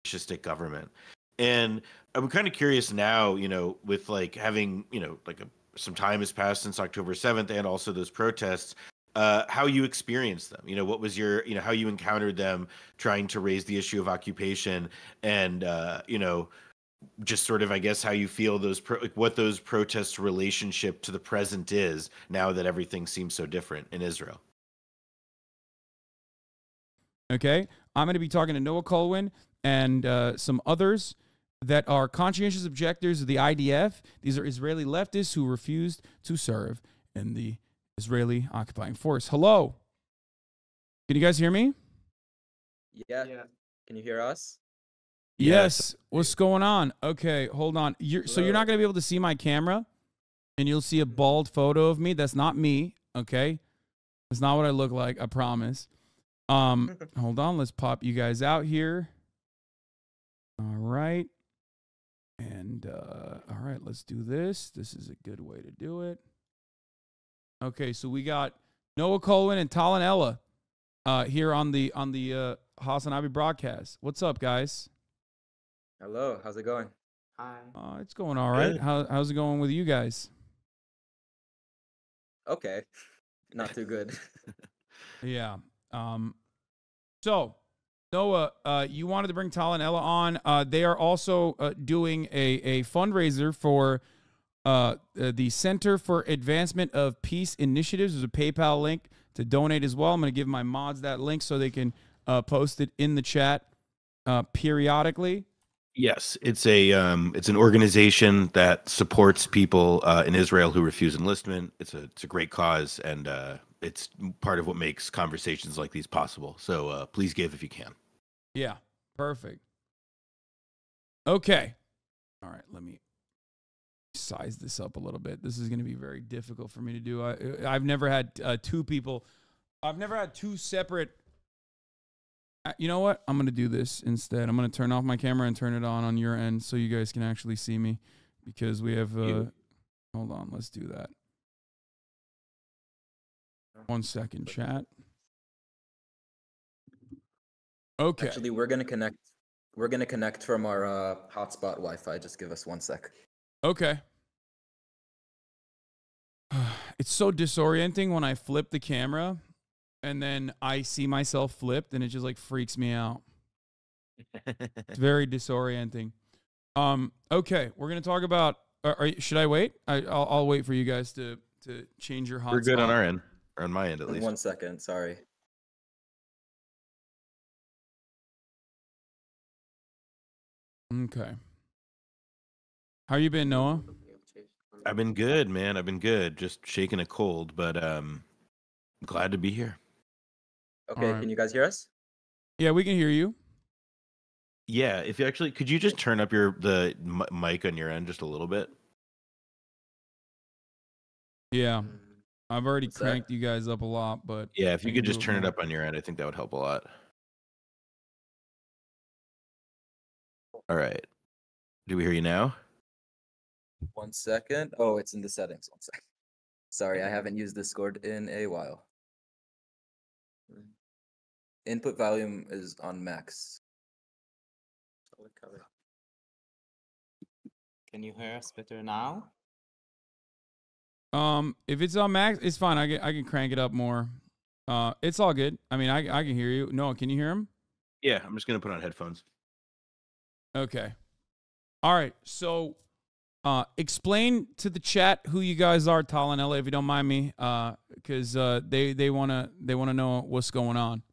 fascistic government. And I'm kind of curious now, with like having, like some time has passed since October 7th and also those protests, how you experienced them. What was your, how you encountered them trying to raise the issue of occupation and, just sort of, I guess, how you feel what those protests' relationship to the present is now that everything seems so different in Israel. Okay, I'm going to be talking to Noah Kulwin and some others that are conscientious objectors of the IDF. These are Israeli leftists who refused to serve in the Israeli occupying force. Hello. Can you guys hear me? Yeah. Can you hear us? Yes. What's going on? Okay, hold on. So you're not going to be able to see my camera, and you'll see a bald photo of me. That's not me, okay? That's not what I look like, I promise. Hold on. Let's pop you guys out here. All right. And, all right, let's do this. This is a good way to do it. Okay, so we got Noah Kulwin and Talan Ella here on the HasanAbi broadcast. What's up, guys? Hello, how's it going? Hi. It's going all right. How's it going with you guys? Okay, not too good. Yeah. So, Noah, you wanted to bring Tal and Ella on. They are also doing a fundraiser for the Center for Advancement of Peace Initiatives. There's a PayPal link to donate as well. I'm going to give my mods that link so they can post it in the chat periodically. Yes, it's an organization that supports people in Israel who refuse enlistment. It's a great cause, and it's part of what makes conversations like these possible. So please give if you can. Yeah, perfect. Okay. All right, let me size this up a little bit. This is going to be very difficult for me to do. I've never had two people. I've never had two separate. You know what? I'm going to do this instead. I'm going to turn off my camera and turn it on your end so you guys can actually see me because we have hold on, let's do that. 1 second, chat. Okay. Actually, we're going to connect. We're going to connect from our hotspot Wi-Fi. Just give us 1 sec. Okay. It's so disorienting when I flip the camera and then I see myself flipped and it just like freaks me out. It's very disorienting. Okay, we're going to talk about should I wait? I'll wait for you guys to change your hotspot. We're good on our end, or on my end at least. 1 second, sorry. Okay. How you been, Noah? I've been good, man. I've been good. Just shaking a cold, but glad to be here. Okay, right. Can you guys hear us? Yeah, we can hear you. Yeah, if you actually, could you just turn up the mic on your end just a little bit? Yeah, I've already cranked you guys up a lot, but yeah, if you could just turn it up on your end, I think that would help a lot. All right. Do we hear you now? 1 second. Oh, it's in the settings. 1 second. Sorry, I haven't used Discord in a while. Input volume is on max. Can you hear us better now? If it's on max, it's fine. I can crank it up more. It's all good. I mean, I can hear you. Noah, can you hear him? Yeah, I'm just gonna put on headphones. Okay. All right. So, explain to the chat who you guys are, Tal and Ella, if you don't mind me, because they wanna know what's going on.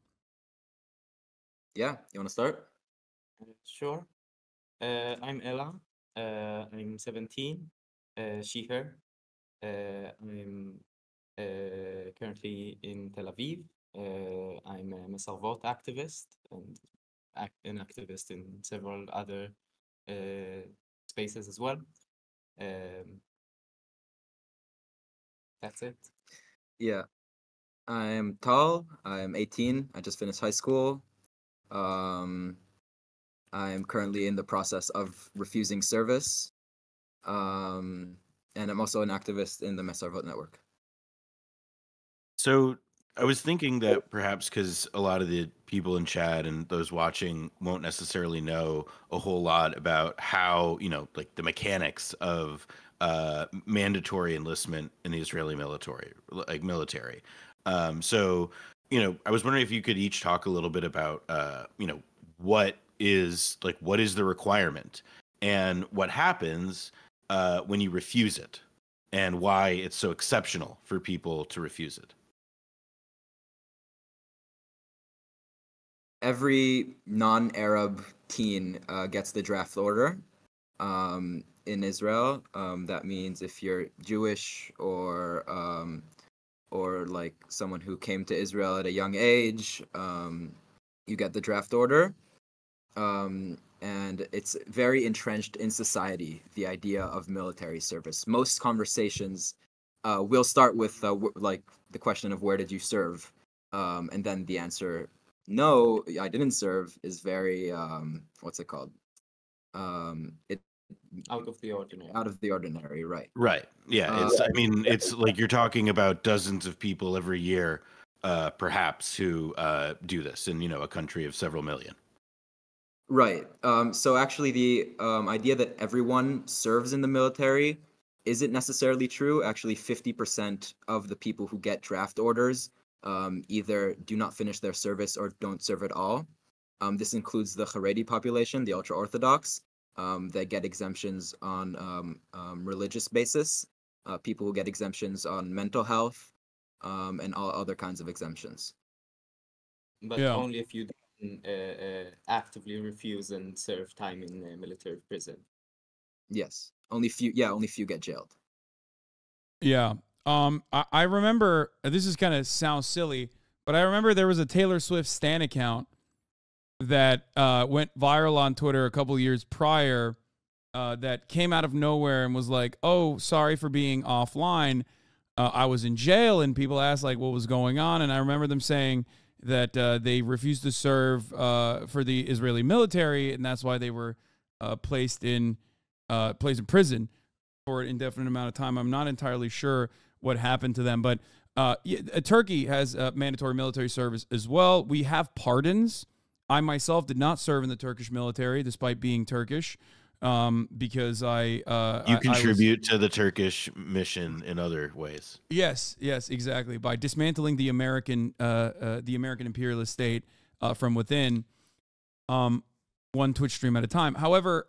Yeah, you wanna start? Sure. I'm Ella. I'm 17. She, her. I'm currently in Tel Aviv. I'm a Mesarvot activist and an activist in several other spaces as well. That's it. Yeah. I'm Tal. I'm 18. I just finished high school. I'm currently in the process of refusing service. And I'm also an activist in the Mesarvot network. So I was thinking that perhaps because a lot of the people in chat and those watching won't necessarily know a whole lot about how, like the mechanics of mandatory enlistment in the Israeli military. So, I was wondering if you could each talk a little bit about, what is the requirement and what happens when you refuse it and why it's so exceptional for people to refuse it. Every non-Arab teen gets the draft order in Israel. That means if you're Jewish or like someone who came to Israel at a young age, you get the draft order. And it's very entrenched in society, the idea of military service. Most conversations will start with like the question of where did you serve, and then the answer, no, I didn't serve, is very what's it called? It Out of the ordinary. out of the ordinary, right? Right. Yeah. It's like you're talking about dozens of people every year, perhaps, who do this in, a country of several million. Right. So actually, the idea that everyone serves in the military isn't necessarily true. Actually, 50% of the people who get draft orders either do not finish their service or don't serve at all. This includes the Haredi population, the ultra-Orthodox. They get exemptions on religious basis. People who get exemptions on mental health, and all other kinds of exemptions. But Yeah. only if you actively refuse and serve time in a military prison. Yes, only few get jailed. Yeah. I remember, this is kind of sounds silly, but I remember there was a Taylor Swift Stan account that went viral on Twitter a couple years prior that came out of nowhere and was like, oh, sorry for being offline. I was in jail, and people asked like what was going on. And I remember them saying that they refused to serve for the Israeli military, and that's why they were placed in prison for an indefinite amount of time. I'm not entirely sure what happened to them, but Turkey has mandatory military service as well. We have pardons. I myself did not serve in the Turkish military, despite being Turkish, because You contribute to the Turkish mission in other ways. Yes, exactly. By dismantling the American imperialist state from within, one Twitch stream at a time. However,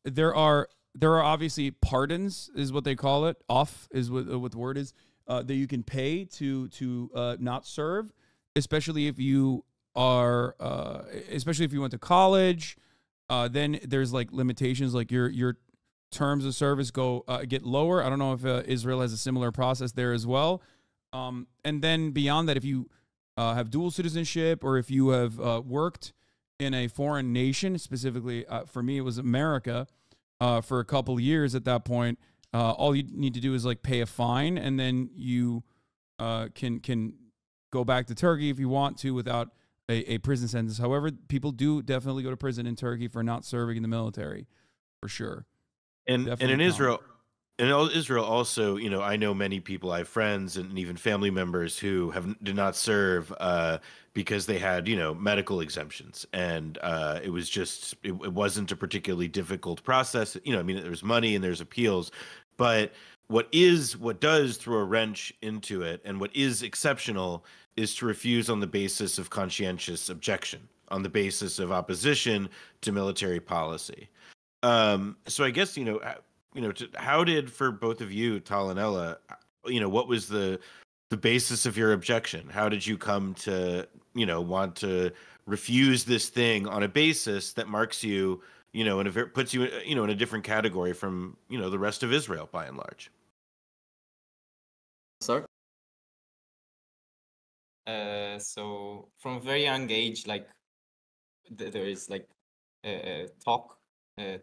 there are obviously pardons, is what they call it. Off is what the word is, that you can pay to not serve, especially if you went to college. Then there's like limitations, like your terms of service get lower. I don't know if Israel has a similar process there as well. And then beyond that, if you have dual citizenship, or if you have worked in a foreign nation, specifically for me, it was America, for a couple years at that point, all you need to do is like pay a fine, and then you can go back to Turkey if you want to without a prison sentence. However, people do definitely go to prison in Turkey for not serving in the military, for sure. And in Israel, also, I know many people, I have friends and even family members who did not serve because they had, medical exemptions, and it was just it wasn't a particularly difficult process. There's money and there's appeals, but what does throw a wrench into it, and what is exceptional, is to refuse on the basis of conscientious objection, on the basis of opposition to military policy. So I guess, how did, for both of you, Tal and Ella, what was the basis of your objection? How did you come to, want to refuse this thing on a basis that marks you, and puts you, in a different category from, the rest of Israel by and large? Sorry. So from a very young age, like there is like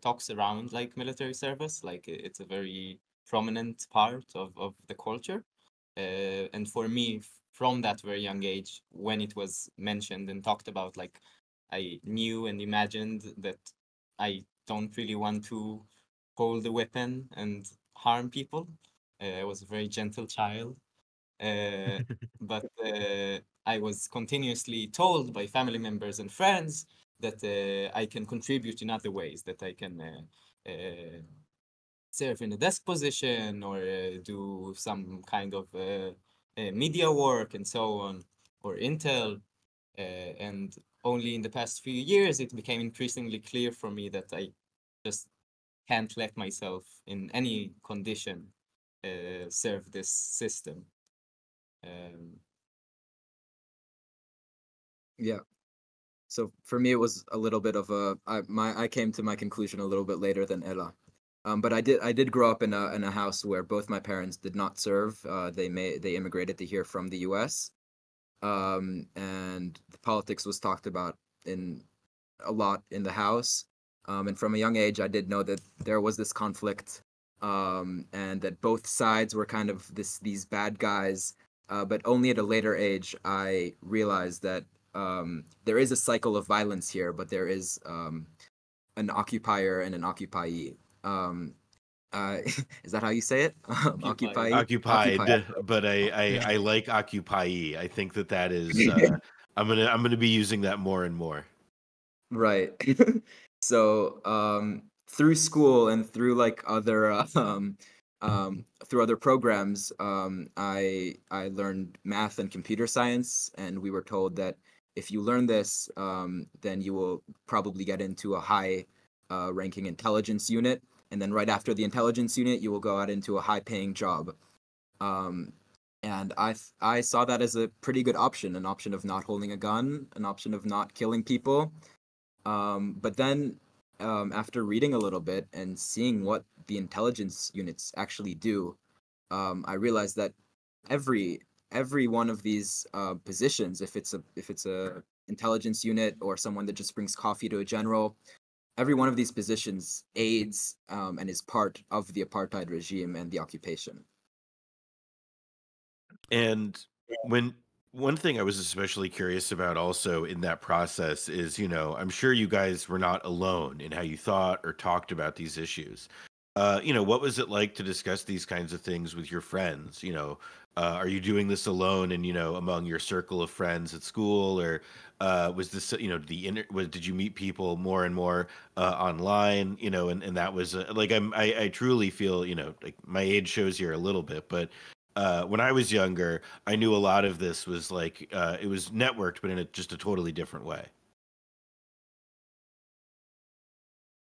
talks around like military service, like it's a very prominent part of the culture. And for me, from that very young age, when it was mentioned and talked about, like I knew and imagined that I don't really want to hold a weapon and harm people. I was a very gentle child. But I was continuously told by family members and friends that I can contribute in other ways, that I can serve in a desk position or do some kind of media work and so on, or Intel. And only in the past few years, it became increasingly clear for me that I just can't let myself in any condition serve this system. Yeah. So for me, it was a little bit of I came to my conclusion a little bit later than Ella. But I did grow up in a house where both my parents did not serve. They immigrated to here from the U.S. And the politics was talked about in a lot in the house. And from a young age, I did know that there was this conflict, and that both sides were kind of these bad guys. But only at a later age, I realized that there is a cycle of violence here, but there is an occupier and an occupyee. Is that how you say it? Occupied. Occupied, but I like occupyee. I think that is I'm gonna be using that more and more. Right. So through school and through like other through other programs, I learned math and computer science, and we were told that if you learn this, then you will probably get into a high ranking intelligence unit, and then right after the intelligence unit, you will go out into a high paying job. And I saw that as a pretty good option, an option of not holding a gun, an option of not killing people. But then after reading a little bit and seeing what the intelligence units actually do, I realized that every one of these positions, if it's a intelligence unit or someone that just brings coffee to a general, every one of these positions aids and is part of the apartheid regime and the occupation. And when one thing I was especially curious about also in that process is, I'm sure you guys were not alone in how you thought or talked about these issues. What was it like to discuss these kinds of things with your friends? Are you doing this alone and, among your circle of friends at school, or was this, did you meet people more and more online, and that was like, I truly feel, like my age shows here a little bit, but when I was younger, I knew a lot of this was like it was networked, but in just a totally different way.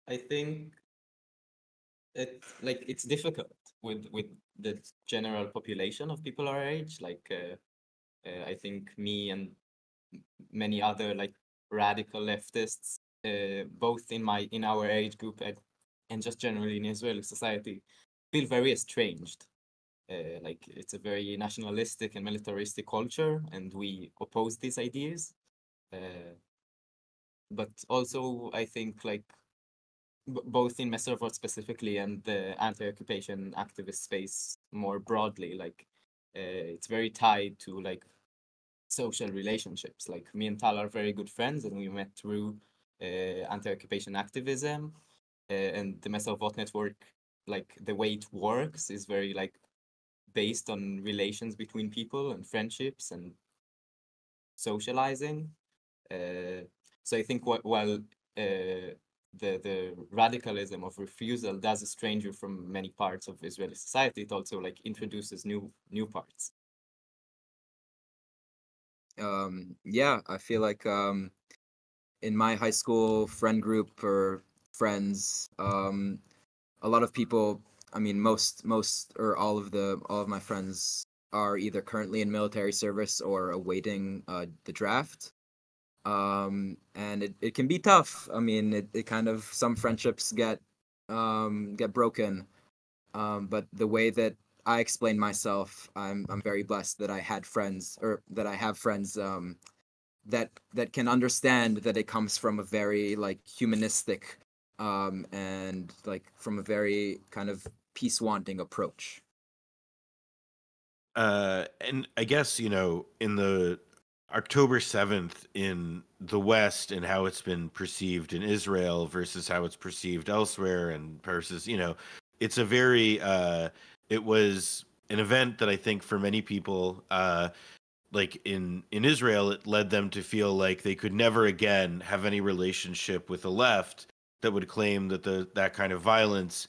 I think it's difficult with the general population of people our age. I think me and many other like radical leftists, both in our age group and just generally in Israeli society, feel very estranged. Like it's a very nationalistic and militaristic culture, and we oppose these ideas. But also, I think like both in Messervort specifically and the anti-occupation activist space more broadly, like it's very tied to like social relationships. Like me and Tal are very good friends, and we met through anti-occupation activism, and the Messervort network, like the way it works is very like based on relations between people and friendships and socializing. So I think while the radicalism of refusal does estrange you from many parts of Israeli society, it also like introduces new parts. Yeah, I feel like in my high school friend group or friends, a lot of people, I mean, most or all of my friends are either currently in military service or awaiting the draft. And it can be tough. I mean, it kind of, some friendships get broken. But the way that I explain myself, I'm very blessed that I had friends, or that I have friends that can understand that it comes from a very like humanistic and like from a very kind of peace wanting approach. And I guess, in the October 7th in the West and how it's been perceived in Israel versus how it's perceived elsewhere, and versus, it's a very, it was an event that I think for many people, like in Israel, it led them to feel like they could never again have any relationship with the left that would claim that that kind of violence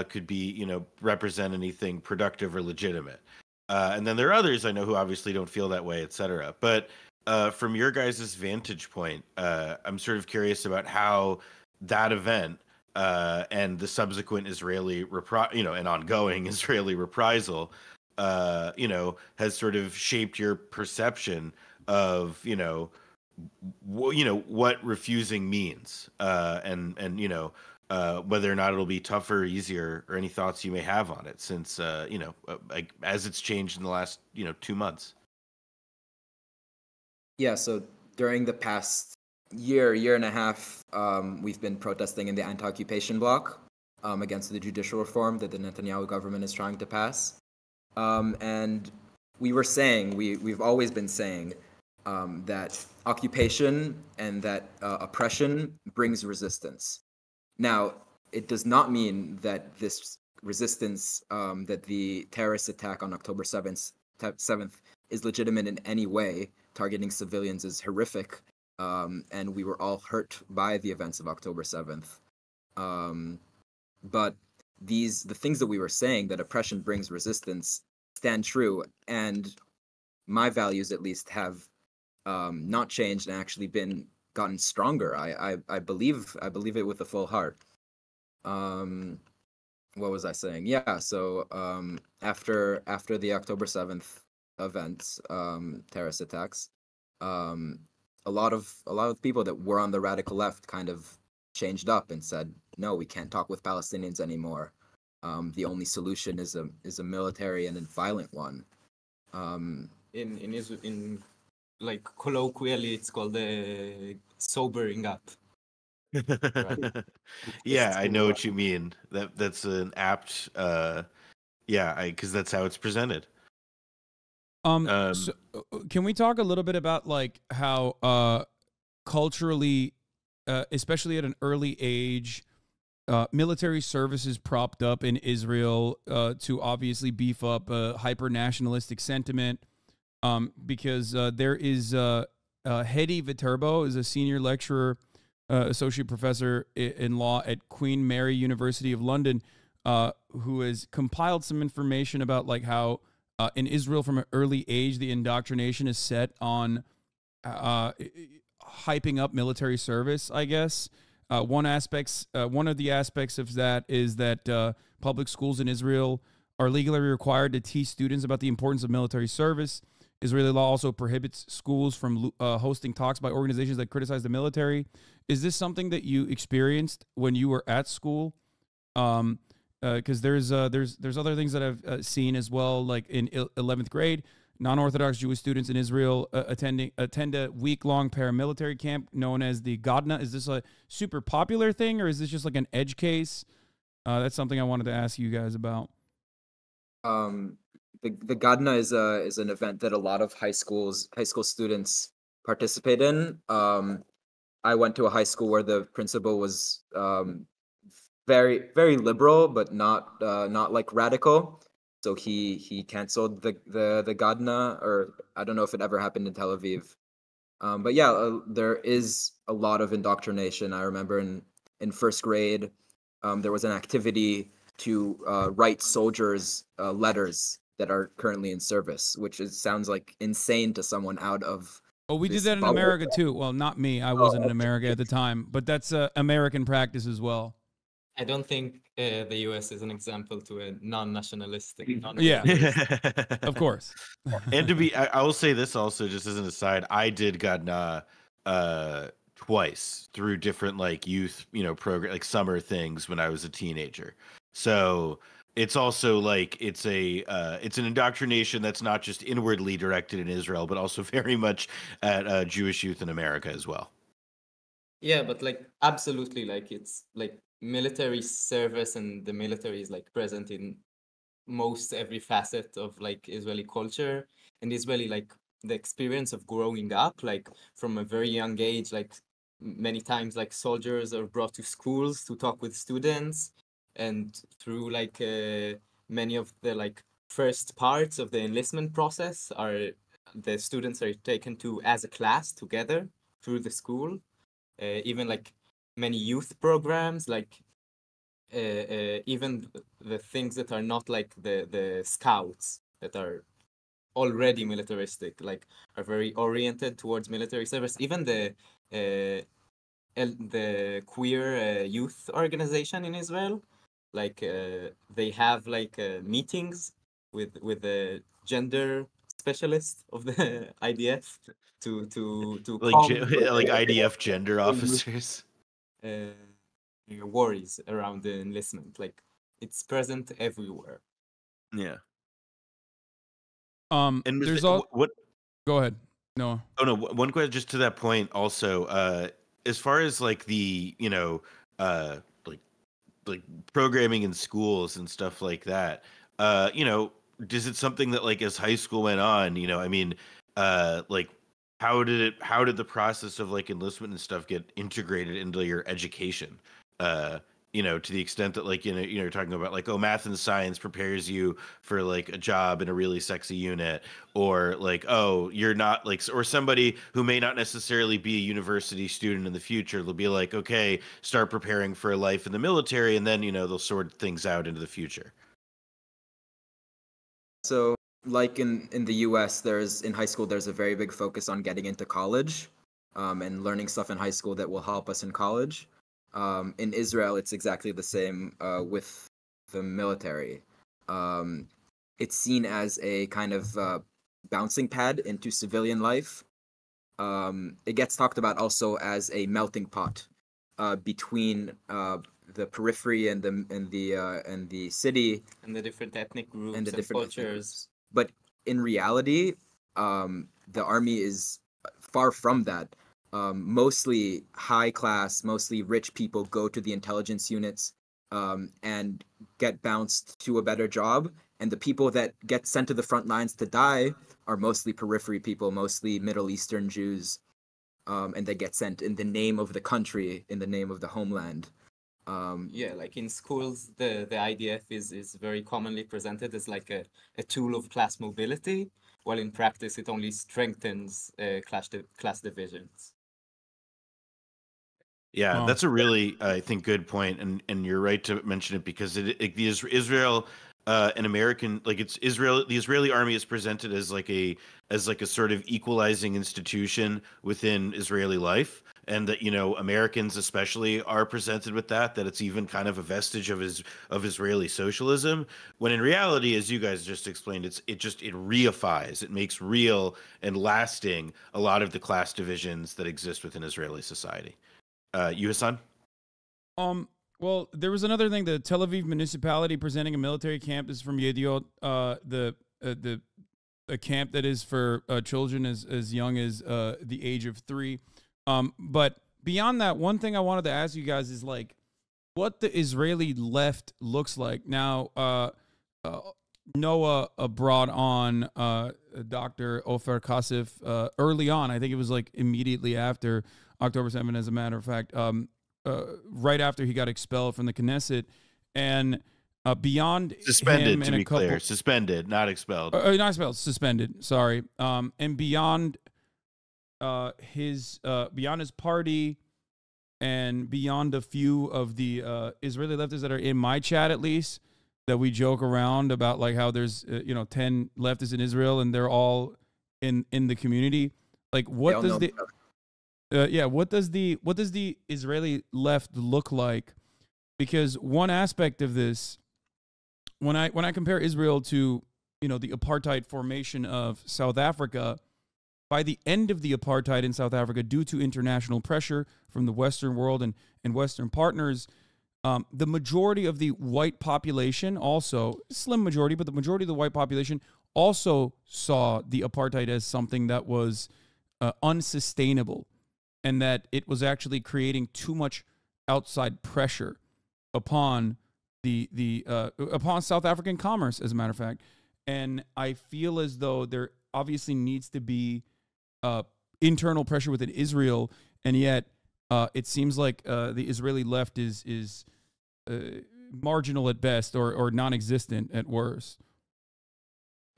could be, represent anything productive or legitimate. And then there are others I know who obviously don't feel that way, etc. But from your guys' vantage point, I'm sort of curious about how that event and the subsequent Israeli and ongoing Israeli reprisal, has sort of shaped your perception of, what refusing means, and whether or not it'll be tougher or easier, or any thoughts you may have on it since, like as it's changed in the last, 2 months. Yeah, so during the past year and a half, we've been protesting in the anti-occupation bloc against the judicial reform that the Netanyahu government is trying to pass. And we were saying, we've always been saying that occupation and that oppression brings resistance. Now, it does not mean that this resistance, that the terrorist attack on October 7th is legitimate in any way. Targeting civilians is horrific, and we were all hurt by the events of October 7th. But the things that we were saying, that oppression brings resistance, stand true, and my values at least have not changed and actually gotten stronger. I believe it with a full heart. What was I saying? Yeah, so after the October 7th events, terrorist attacks, a lot of people that were on the radical left kind of changed up and said, no, we can't talk with Palestinians anymore. The only solution is a military and a violent one. In like colloquially, it's called the sobering up. Right. Yeah, I know what you mean. That's an apt, because that's how it's presented. So, can we talk a little bit about like how culturally, especially at an early age, military service is propped up in Israel to obviously beef up hyper nationalistic sentiment, because there is Hedi Viterbo is a senior lecturer, associate professor in law at Queen Mary University of London, who has compiled some information about like how in Israel from an early age the indoctrination is set on hyping up military service, I guess. One of the aspects of that is that public schools in Israel are legally required to teach students about the importance of military service. Israeli law also prohibits schools from hosting talks by organizations that criticize the military. Is this something that you experienced when you were at school? Because there's other things that I've seen as well, like in 11th grade. Non-Orthodox Jewish students in Israel attend a week-long paramilitary camp known as the Gadna. Is this a super popular thing, or is this just like an edge case? That's something I wanted to ask you guys about. The Gadna is an event that a lot of high school students participate in. I went to a high school where the principal was very, very liberal, but not like radical. So he canceled the Gadna, or I don't know if it ever happened in Tel Aviv. But yeah, there is a lot of indoctrination. I remember in first grade, there was an activity to write soldiers letters that are currently in service, which sounds like insane to someone out of. Oh, we did that in America too. Well, not me. I wasn't in America at the time, but that's American practice as well. I don't think the U.S. is an example to a non-nationalistic. Yeah, of course. And I will say this also, just as an aside, I did Gadna twice through different like youth, program, like summer things when I was a teenager. So it's also like it's an indoctrination that's not just inwardly directed in Israel, but also very much at Jewish youth in America as well. Yeah, but like absolutely, like it's like military service, and the military is like present in most every facet of like Israeli culture and Israeli like the experience of growing up, like from a very young age, like many times like soldiers are brought to schools to talk with students, and through like many of the like first parts of the enlistment process are the students are taken to as a class together through the school. Even like many youth programs, like even the things that are not like the scouts that are already militaristic, like are very oriented towards military service. Even the queer youth organization in Israel, like they have like meetings with the gender specialist of the IDF to Like calm like IDF gender the youth officers. uh, worries around the enlistment. Like it's present everywhere. Yeah. And There's all. what? Go ahead. No. Oh no, one question just to that point. Also, as far as like the uh, like like programming in schools and stuff like that, is it something that like as high school went on, I mean, like how did the process of like enlistment and stuff get integrated into your education? To the extent that like you're talking about like, oh, math and science prepares you for like a job in a really sexy unit, or like, oh, you're not like, or somebody who may not necessarily be a university student in the future, they'll be like, okay, start preparing for a life in the military, and then they'll sort things out into the future. So, like in the U.S., in high school there's a very big focus on getting into college, and learning stuff in high school that will help us in college. In Israel, it's exactly the same with the military. It's seen as a kind of bouncing pad into civilian life. It gets talked about also as a melting pot between the periphery and the city And the different ethnic groups and the and different ethnic cultures. groups. But in reality, the army is far from that. Mostly high class, mostly rich people go to the intelligence units and get bounced to a better job. And the people that get sent to the front lines to die are mostly periphery people, mostly Middle Eastern Jews. And they get sent in the name of the country, in the name of the homeland. Yeah, like in schools, the IDF is very commonly presented as like a tool of class mobility, while in practice it only strengthens class divisions. Yeah, Wow. that's a really, I think, good point, and you're right to mention it because Israel, an American, like it's Israel, the Israeli army is presented as like a sort of equalizing institution within Israeli life, and that Americans especially are presented with that it's even kind of a vestige of Israeli socialism, when in reality, as you guys just explained, it reifies, it makes real and lasting a lot of the class divisions that exist within Israeli society. You, Hasan? Well, there was another thing. The Tel Aviv municipality presenting a military camp. This is from Yediot. A camp that is for children as young as the age of 3. But beyond that, one thing I wanted to ask you guys is like what the Israeli left looks like now. Noah brought on Dr. Ofer Kasif early on. I think it was like immediately after October 7th, as a matter of fact, right after he got expelled from the Knesset. And beyond suspended, him to and be a couple, clear, suspended, not expelled. Not expelled, suspended. Sorry. And beyond his party and beyond a few of the Israeli leftists that are in my chat, at least, that we joke around about, like how there's 10 leftists in Israel and they're all in the community. Like, what does what does the Israeli left look like? Because one aspect of this, when I compare Israel to the apartheid formation of South Africa, by the end of the apartheid in South Africa, due to international pressure from the Western world and Western partners, the majority of the white population, also slim majority, but the majority of the white population also saw the apartheid as something that was unsustainable, and that it was actually creating too much outside pressure upon upon South African commerce, as a matter of fact. And I feel as though there obviously needs to be internal pressure within Israel, and yet it seems like the Israeli left is marginal at best, or non-existent at worst.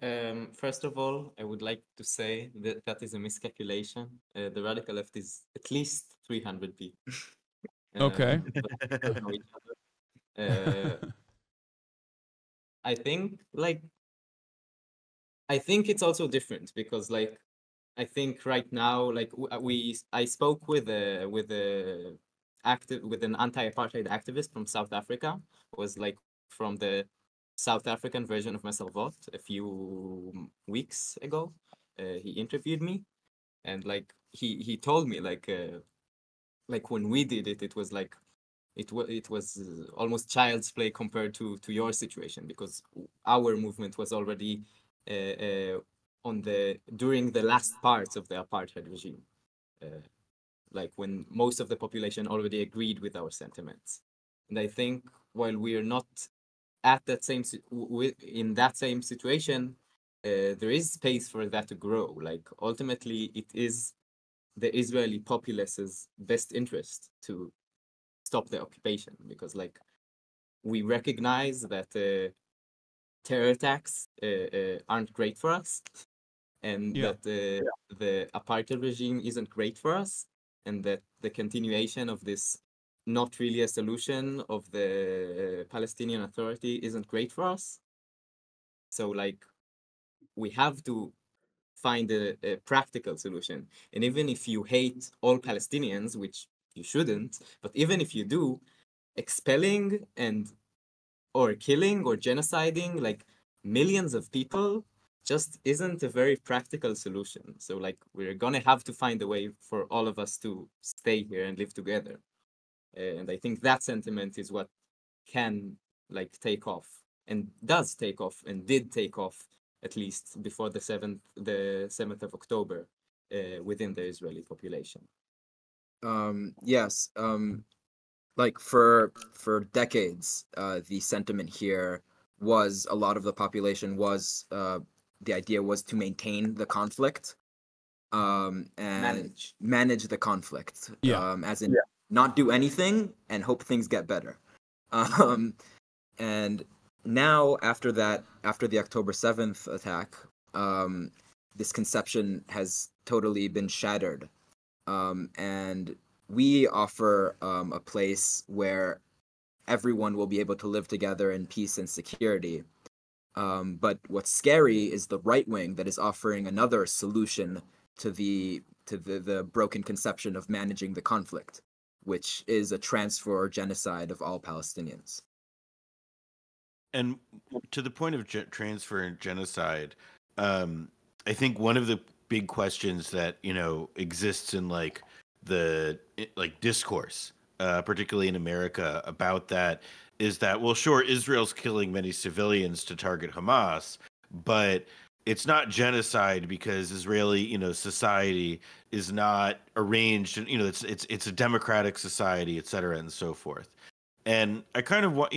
First of all, I would like to say that that is a miscalculation. The radical left is at least 300 people. Okay. But we don't know each other. Uh, I think it's also different because I think right now I spoke with a active with an anti-apartheid activist from South Africa, who was like from the South African version of Messelvot a few weeks ago. He interviewed me, and he told me when we did it, it was like it was almost child's play compared to your situation, because our movement was already on the during the last parts of the apartheid regime, like when most of the population already agreed with our sentiments. And I think while we are not at that in that same situation, there is space for that to grow. Like ultimately, it is the Israeli populace's best interest to stop the occupation, because we recognize that terror attacks aren't great for us, and Yeah. that the apartheid regime isn't great for us, and that the continuation of this not really a solution of the Palestinian Authority isn't great for us. So we have to find a practical solution. And even if you hate all Palestinians, which you shouldn't, but even if you do, expelling and or killing or genociding millions of people just isn't a very practical solution. So we're gonna have to find a way for all of us to stay here and live together. And I think that sentiment is what can take off, and does take off, and did take off at least before the 7th of October within the Israeli population. Yes. Like for decades, the sentiment here was, a lot of the population was, the idea was to maintain the conflict, and manage the conflict, Yeah. as in not do anything and hope things get better. And now after the October 7th attack, this conception has totally been shattered. And we offer a place where everyone will be able to live together in peace and security. But what's scary is the right wing that is offering another solution to the broken conception of managing the conflict, which is a transfer or genocide of all Palestinians. And to the point of transfer and genocide, I think one of the big questions that exists in the discourse, particularly in America, about that is that, well, sure, Israel's killing many civilians to target Hamas, but it's not genocide because Israeli society is not arranged, and it's a democratic society, et cetera, and so forth. And I kind of want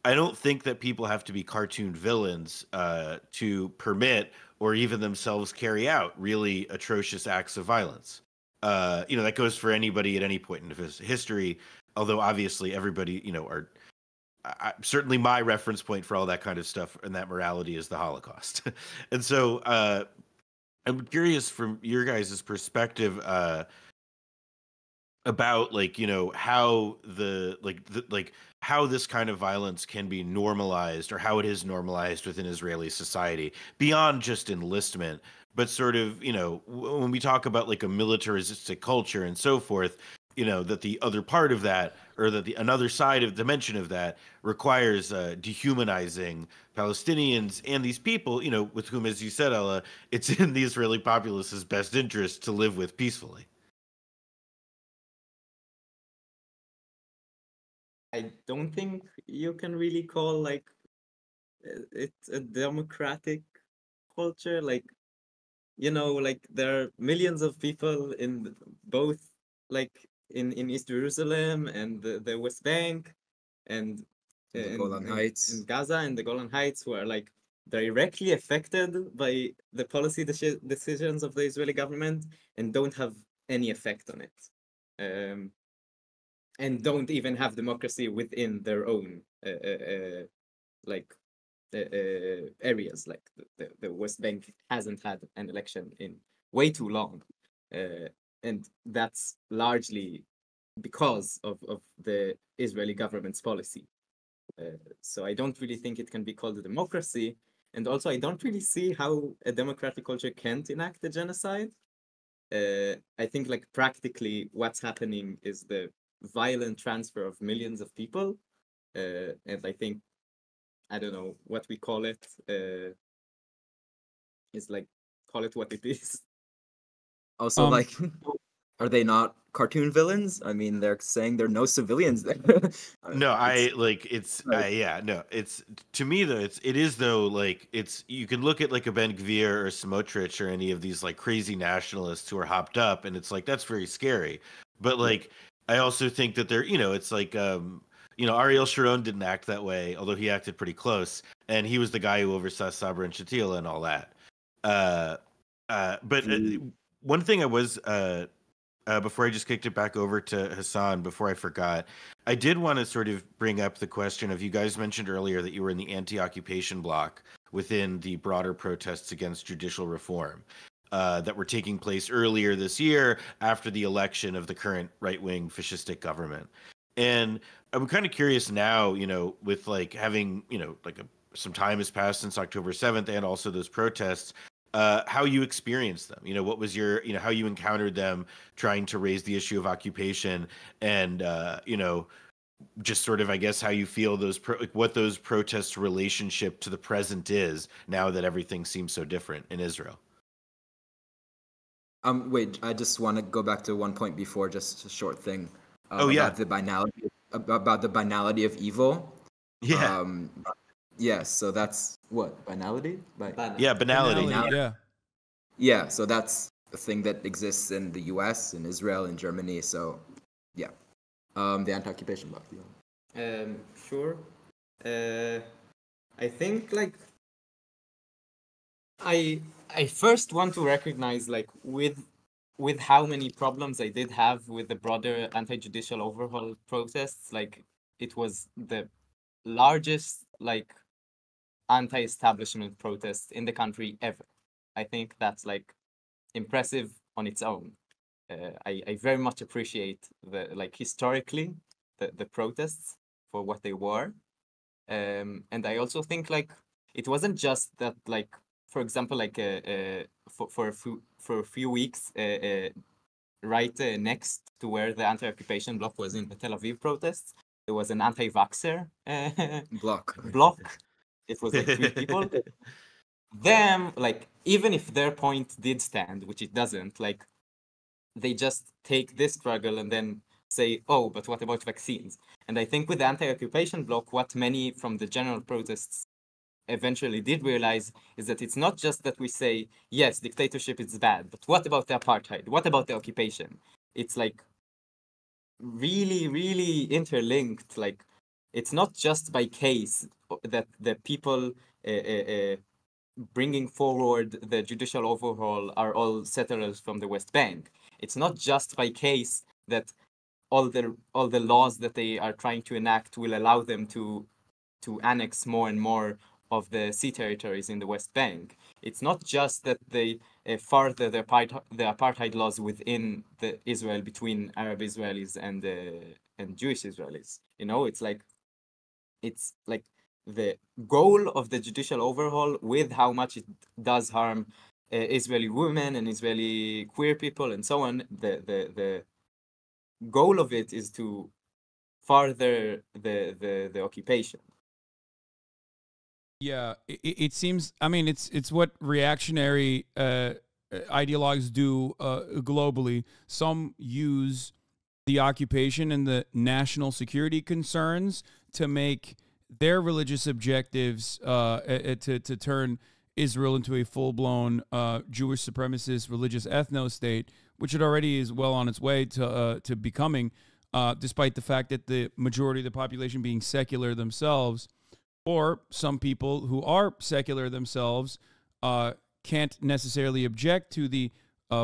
I don't think that people have to be cartoon villains to permit or even themselves carry out really atrocious acts of violence. That goes for anybody at any point in history. Although obviously everybody, certainly my reference point for all that kind of stuff and that morality is the Holocaust. And so I'm curious from your guys' perspective about how how this kind of violence can be normalized, or how it is normalized within Israeli society beyond just enlistment, but sort of when we talk about a militaristic culture and so forth, that the other part of that, or that another side of dimension of that requires dehumanizing Palestinians and these people with whom, as you said, Ella, it's in the Israeli populace's best interest to live with peacefully. I don't think you can really call it's a democratic culture. There are millions of people in both in East Jerusalem and the West Bank, and The Golan Heights. in Gaza and the Golan Heights, who are directly affected by the policy decisions of the Israeli government and don't have any effect on it. And don't even have democracy within their own areas. Like the West Bank hasn't had an election in way too long, and that's largely because of the Israeli government's policy. So I don't really think it can be called a democracy. And also, I don't really see how a democratic culture can't enact a genocide. I think, like, practically what's happening is the violent transfer of millions of people. And I think, I don't know what we call it, is like, call it what it is. Also, like, are they not cartoon villains? I mean, they're saying there are no civilians there. No, yeah, no, it's, to me though, it is though, like, it's, you can look at like a Ben Gvir or Smotrich or any of these like crazy nationalists who are hopped up, and it's like, that's very scary. But like, I also think that they're, it's like, Ariel Sharon didn't act that way, although he acted pretty close, and he was the guy who oversaw Sabra and Shatila and all that. But one thing I was, before I just kicked it back over to Hasan, before I forgot, I did want to sort of bring up the question of, you guys mentioned earlier that you were in the anti-occupation bloc within the broader protests against judicial reform that were taking place earlier this year after the election of the current right-wing fascistic government. And I'm kind of curious now, with like having, like some time has passed since October 7th and also those protests, how you experienced them, what was your, how you encountered them trying to raise the issue of occupation, and, just sort of, I guess, how you feel what those protests' relationship to the present is now that everything seems so different in Israel. Wait, I just want to go back to one point before, just a short thing. About the banality of evil. Yeah. Yes, so that's what, banality? Yeah, banality. Yeah. Yeah, so that's a thing that exists in the US, in Israel, in Germany. So, yeah. The anti-occupation bloc. Sure. I think, like, I first want to recognize, like, with how many problems I did have with the broader anti-judicial overhaul protests, like, it was the largest, like, anti-establishment protest in the country ever. I think that's, like, impressive on its own. I very much appreciate historically the protests for what they were. And I also think, like, it wasn't just that, like, for example, like, for a few weeks, right next to where the anti-occupation bloc was in the Tel Aviv protests, there was an anti-vaxxer block. It was like 3 people. Them, like, even if their point did stand, which it doesn't, like, they just take this struggle and then say, oh, but what about vaccines? And I think with the anti-occupation bloc, what many from the general protests eventually did realize is that it's not just that we say, yes, dictatorship is bad, but what about the apartheid? What about the occupation? It's like really, really interlinked. Like, it's not just by case that the people bringing forward the judicial overhaul are all settlers from the West Bank. It's not just by case that all the laws that they are trying to enact will allow them to annex more and more of the sea territories in the West Bank. It's not just that they further the apartheid laws within the Israel between Arab Israelis and Jewish Israelis. It's like the goal of the judicial overhaul, with how much it does harm Israeli women and Israeli queer people and so on. The goal of it is to further the occupation. Yeah, it seems. I mean, it's what reactionary ideologues do globally. Some use the occupation and the national security concerns to make their religious objectives to turn Israel into a full-blown Jewish supremacist religious ethno-state, which it already is well on its way to becoming, despite the fact that the majority of the population being secular themselves. Or some people who are secular themselves can't necessarily object to the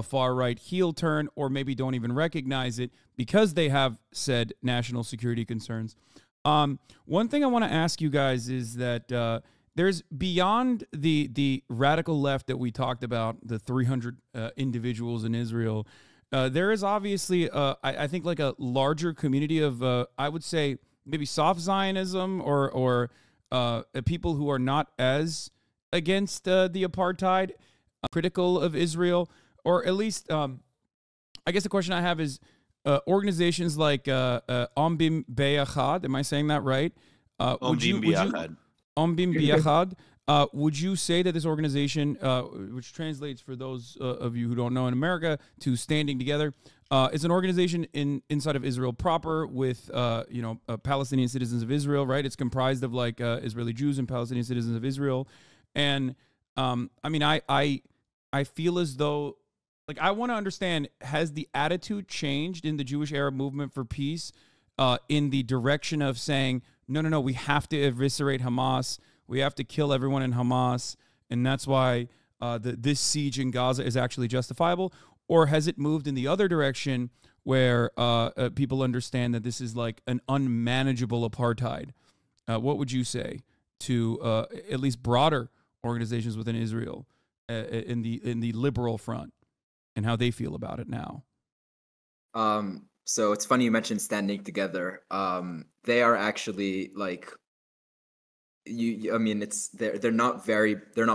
far-right heel turn, or maybe don't even recognize it because they have said national security concerns. One thing I want to ask you guys is that there's beyond the radical left that we talked about, the 300 individuals in Israel. There is obviously, I think, like a larger community of, I would say, maybe soft Zionism or people who are not as against the apartheid, critical of Israel, or at least, I guess the question I have is organizations like Ombim Beyachad. Am I saying that right? Ombim Beyachad. Ombim Beyachad. Would you say that this organization, which translates for those of you who don't know in America to Standing Together, is an organization inside of Israel proper with Palestinian citizens of Israel, right? It's comprised of like Israeli Jews and Palestinian citizens of Israel, and I mean, I feel as though, like, I want to understand, has the attitude changed in the Jewish Arab movement for peace in the direction of saying, no, we have to eviscerate Hamas, we have to kill everyone in Hamas, and that's why this siege in Gaza is actually justifiable? Or has it moved in the other direction where people understand that this is like an unmanageable apartheid? What would you say to at least broader organizations within Israel in the liberal front and how they feel about it now? So it's funny you mentioned Standing Together. They are actually like, I mean, they're not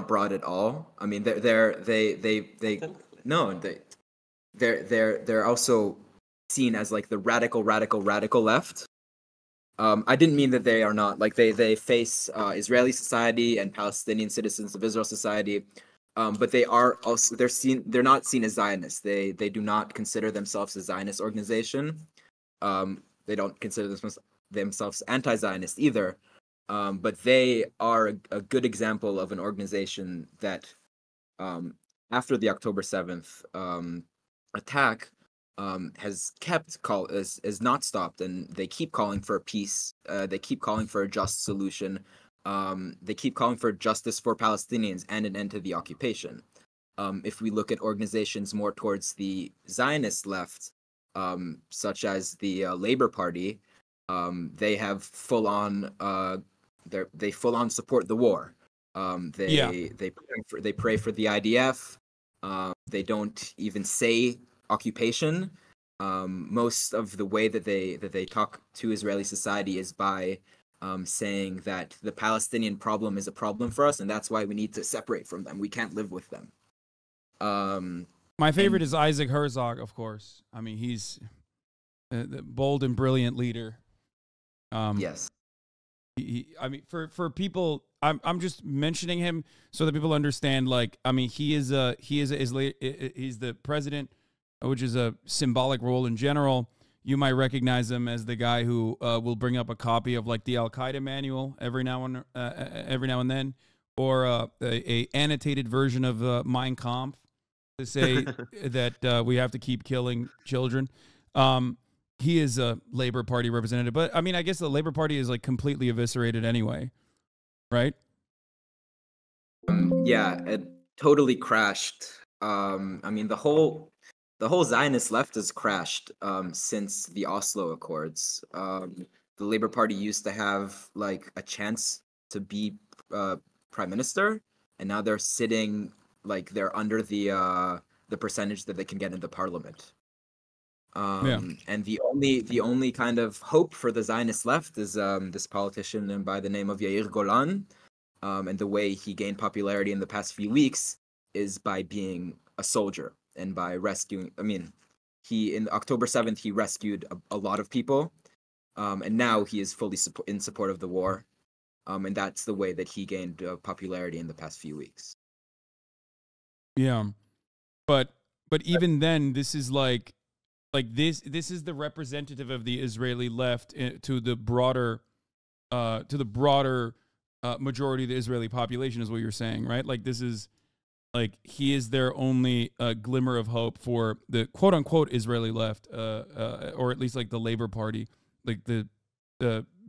broad at all. I mean, they're also seen as like the radical left. I didn't mean that they are not, like, they face Israeli society and Palestinian citizens of Israel society, but they are also, they're not seen as Zionists. They do not consider themselves a Zionist organization. They don't consider themselves anti-Zionist either. But they are a good example of an organization that, after the October 7th attack, has not stopped, and they keep calling for peace. They keep calling for a just solution. They keep calling for justice for Palestinians and an end to the occupation. If we look at organizations more towards the Zionist left, such as the Labor Party, they have full on support the war. They pray for the IDF. They don't even say occupation. Most of the way that they talk to Israeli society is by saying that the Palestinian problem is a problem for us, and that's why we need to separate from them. We can't live with them. My favorite is Isaac Herzog, of course. I mean, he's a bold and brilliant leader. Yes. I mean, for people, I'm just mentioning him so that people understand. Like, I mean, he's the president, which is a symbolic role in general. You might recognize him as the guy who will bring up a copy of like the Al Qaeda manual every now and then, or a annotated version of Mein Kampf to say that we have to keep killing children. He is a Labor Party representative, but I mean, I guess the Labor Party is like completely eviscerated anyway, right? Yeah, it totally crashed. I mean, the whole Zionist left has crashed since the Oslo Accords. The Labor Party used to have like a chance to be prime minister, and now they're sitting, like, they're under the percentage that they can get into parliament. And the only kind of hope for the Zionist left is this politician by the name of Yair Golan, and the way he gained popularity in the past few weeks is by being a soldier and by rescuing. I mean, in October 7th he rescued a lot of people, and now he is fully in support of the war, and that's the way that he gained popularity in the past few weeks. Yeah, but even then, this is like this is the representative of the Israeli left to the broader majority of the Israeli population, is what you're saying, right? Like, this is like, he is their only glimmer of hope for the quote unquote Israeli left, or at least like the Labor Party, like the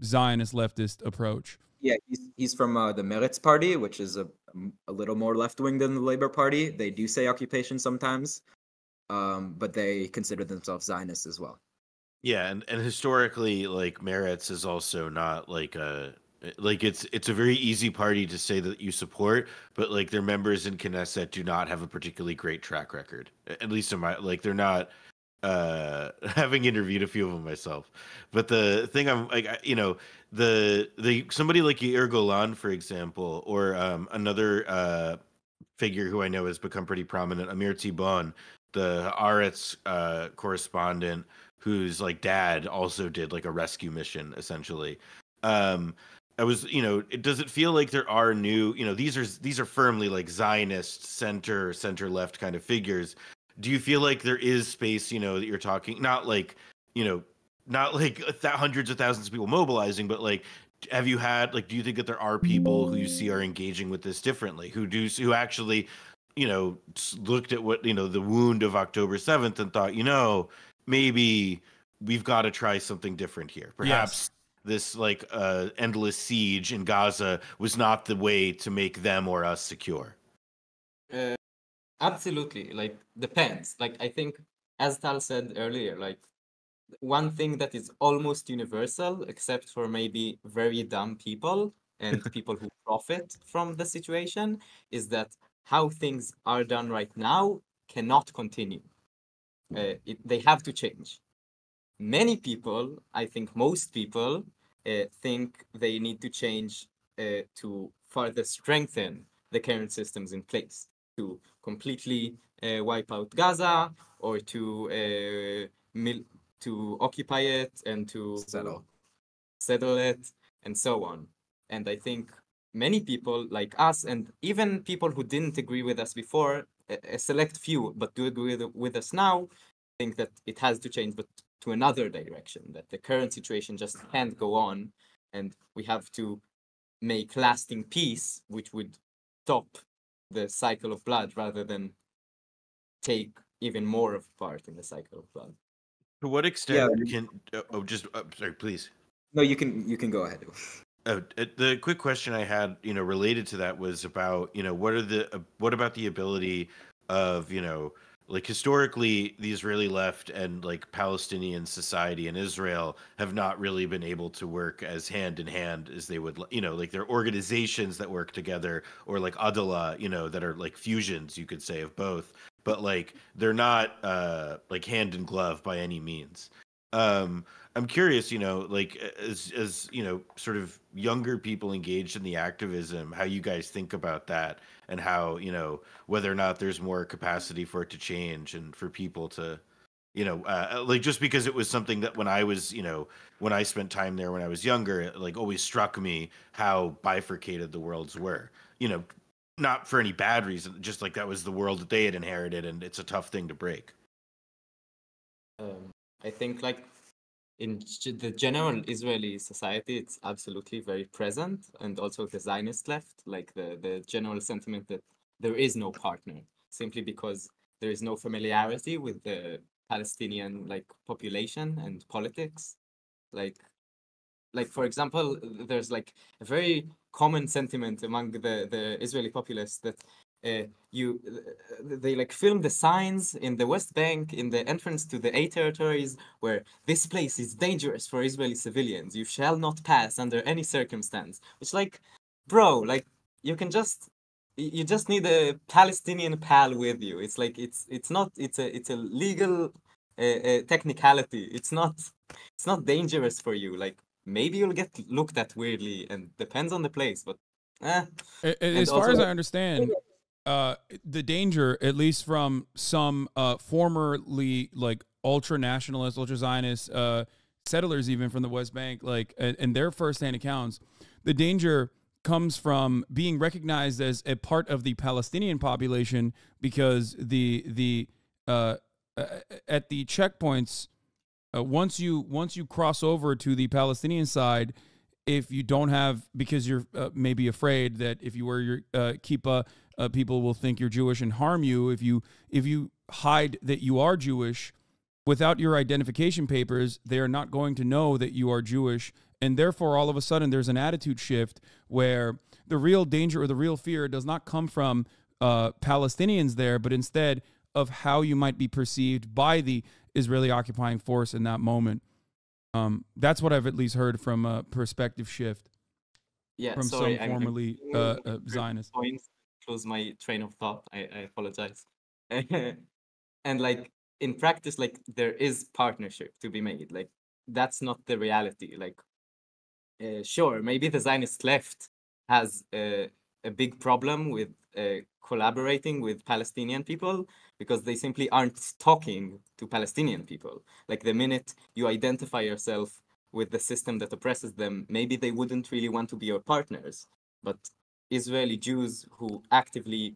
Zionist leftist approach. Yeah, he's from the Meretz Party, which is a little more left wing than the Labor Party. They do say occupation sometimes, but they consider themselves Zionists as well. Yeah, and historically, like, Meretz is also not like Like it's a very easy party to say that you support, but like their members in Knesset do not have a particularly great track record. At least in my like they're not having interviewed a few of them myself. But the thing I'm like the somebody like Yair Golan, for example, or another figure who I know has become pretty prominent, Amir Tibon, the Haaretz correspondent, whose like dad also did like a rescue mission essentially. Um, I was, does it feel like there are new, these are firmly like Zionist center left kind of figures. Do you feel like there is space, that you're talking, not like, not like hundreds of thousands of people mobilizing, but like, have you had like, do you think that there are people who you see are engaging with this differently, who actually, looked at what, the wound of October 7th and thought, maybe we've got to try something different here. Perhaps this like endless siege in Gaza was not the way to make them or us secure. Absolutely. Like, depends. Like, I think, as Tal said earlier, like, one thing that is almost universal, except for maybe very dumb people and people who profit from the situation, is that how things are done right now cannot continue. They have to change. Many people, I think most people, think they need to change to further strengthen the current systems in place, to completely wipe out Gaza, or to occupy it and to settle it, and so on. And I think many people like us, and even people who didn't agree with us before, a select few, but do agree with us now, think that it has to change, but to another direction, that the current situation just can't go on, and we have to make lasting peace, which would stop the cycle of blood rather than take even more of part in the cycle of blood. To what extent can sorry, please. No, you can go ahead. The quick question I had, related to that was about, what about the ability of, like historically the Israeli left and like Palestinian society in Israel have not really been able to work as hand in hand as they would, like their organizations that work together, or like Adalah, that are like fusions, you could say, of both, but like they're not like hand in glove by any means. I'm curious, like as sort of younger people engaged in the activism, how you guys think about that, and how, whether or not there's more capacity for it to change and for people to, like, just because it was something that when I was, when I spent time there when I was younger, it like always struck me how bifurcated the worlds were, not for any bad reason, just like that was the world that they had inherited, and it's a tough thing to break. I think like in the general Israeli society, it's absolutely very present, and also the Zionist left, like the general sentiment that there is no partner, simply because there is no familiarity with the Palestinian like population and politics. Like for example, there's like a very common sentiment among the Israeli populace that they like film the signs in the West Bank in the entrance to the A territories where this place is dangerous for Israeli civilians. You shall not pass under any circumstance. It's like, bro, like you just need a Palestinian pal with you. It's like it's a legal technicality. It's not dangerous for you. Like maybe you'll get looked at weirdly, and depends on the place, but as far as I understand, the danger, at least from some formerly like ultra nationalist, ultra Zionist settlers, even from the West Bank, like and their firsthand accounts, the danger comes from being recognized as a part of the Palestinian population, because the at the checkpoints, once you cross over to the Palestinian side, if you don't have, because you're maybe afraid that if you wear your kippah, people will think you're Jewish and harm you. If you hide that you are Jewish without your identification papers, they are not going to know that you are Jewish, and therefore all of a sudden there's an attitude shift where the real danger or the real fear does not come from Palestinians there, but instead of how you might be perceived by the Israeli occupying force in that moment. That's what I've at least heard from a perspective shift. Yeah, from sorry, some I'm formerly continuing my Zionists. points. Close my train of thought. I apologize. And like in practice, like there is partnership to be made. Like that's not the reality. Like sure, maybe the Zionist left has a big problem with collaborating with Palestinian people because they simply aren't talking to Palestinian people. Like the minute you identify yourself with the system that oppresses them, maybe they wouldn't really want to be your partners. But Israeli Jews who actively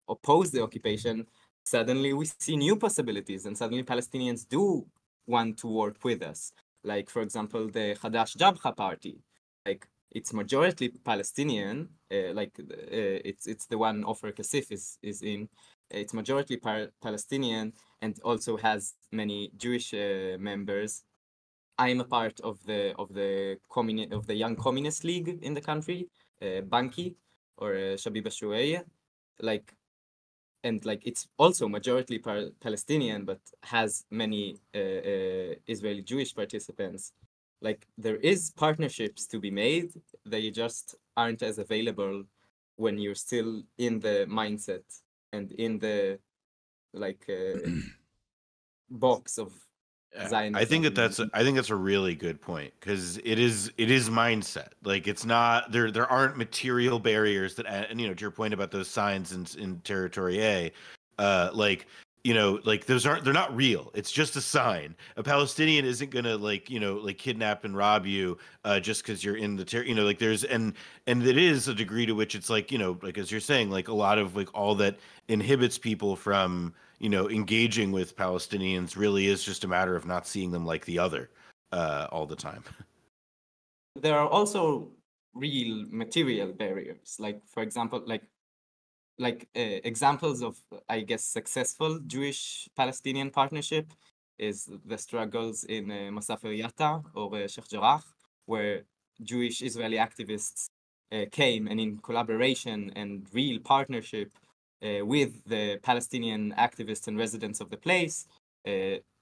oppose the occupation, suddenly we see new possibilities, and suddenly Palestinians do want to work with us. Like, for example, the Hadash Jabha party. Like, it's majority Palestinian. It's the one Ofer Kassif is in. It's majority Palestinian and also has many Jewish members. I am a part of the Young Communist League in the country, Banki or Shabib al like and like it's also majority Palestinian, but has many Israeli Jewish participants. Like there is partnerships to be made, they just aren't as available when you're still in the mindset and in the like box of Yeah, Zionism. I think that's a really good point because it is mindset. Like it's not there aren't material barriers that and to your point about those signs in territory A, like like they're not real. It's just a sign. A Palestinian isn't gonna like kidnap and rob you just because you're in the like there's and it is a degree to which it's like like as you're saying like a lot of like all that inhibits people from engaging with Palestinians really is just a matter of not seeing them like the other all the time. There are also real material barriers, like for example, examples of I guess successful Jewish Palestinian partnership is the struggles in Masaf Yatta or Sheikh Jarrah, where Jewish Israeli activists came and in collaboration and real partnership with the Palestinian activists and residents of the place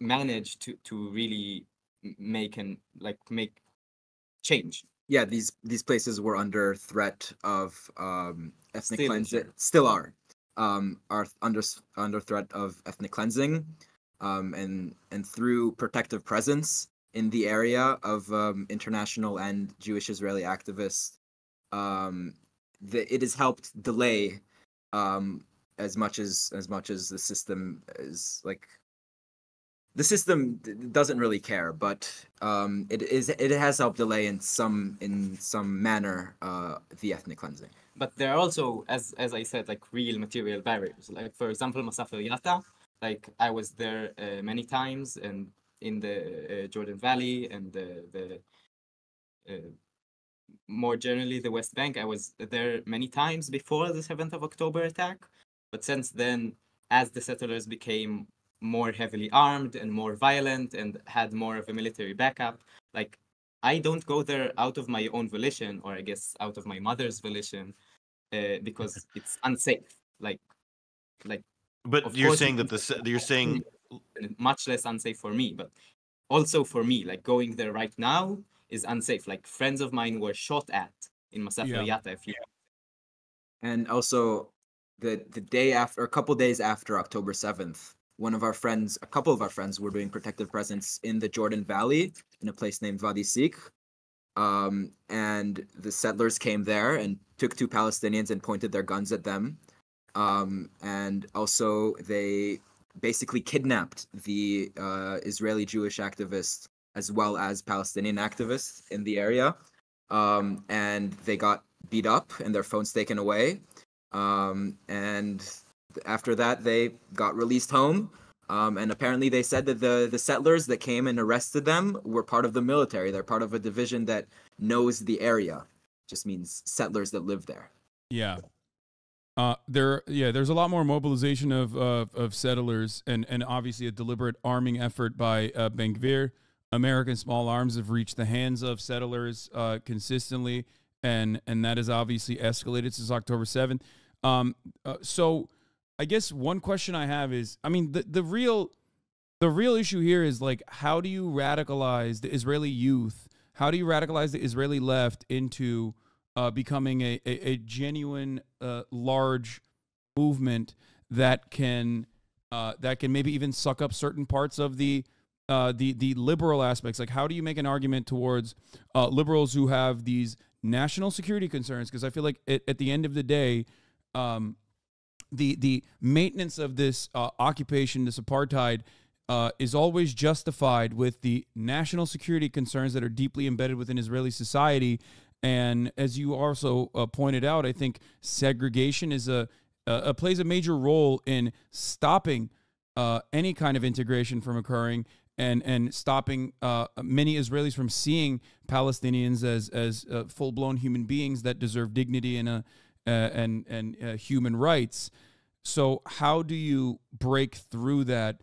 managed to really make change. Yeah, these places were under threat of ethnic Still. cleansing. Still are under threat of ethnic cleansing, and through protective presence in the area of international and Jewish Israeli activists, it has helped delay as much as the system is like. The system doesn't really care, but it has helped delay in some manner the ethnic cleansing. But there are also, as I said, like real material barriers. Like for example, Masaf Yatta, like I was there many times, and in the Jordan Valley and the more generally the West Bank. I was there many times before the 7th of October attack, but since then, as the settlers became more heavily armed and more violent and had more of a military backup, like I don't go there out of my own volition, or I guess out of my mother's volition, because it's unsafe. But of you're course, saying that you're saying much less unsafe for me, but also for me, like going there right now is unsafe. Like friends of mine were shot at in Masaf Yatta a few. And also, the day after, a couple days after October 7th, a couple of our friends were doing protective presence in the Jordan Valley in a place named Wadi Sikh. And the settlers came there and took two Palestinians and pointed their guns at them. And also they basically kidnapped the Israeli Jewish activists as well as Palestinian activists in the area. And they got beat up and their phones taken away. And after that, they got released home. And apparently they said that the settlers that came and arrested them were part of the military. They're part of a division that knows the area. Just means settlers that live there. Yeah. There's a lot more mobilization of settlers and obviously a deliberate arming effort by Ben Gvir. American small arms have reached the hands of settlers consistently, and that has obviously escalated since October 7th. So I guess one question I have is, I mean, the real issue here is like, how do you radicalize the Israeli youth? How do you radicalize the Israeli left into becoming a genuine large movement that can maybe even suck up certain parts of the liberal aspects. Like, how do you make an argument towards liberals who have these national security concerns? Because I feel like at the end of the day, the maintenance of this occupation, this apartheid, is always justified with the national security concerns that are deeply embedded within Israeli society. And as you also pointed out, I think segregation is plays a major role in stopping any kind of integration from occurring, and stopping many Israelis from seeing Palestinians as full-blown human beings that deserve dignity and human rights. So how do you break through that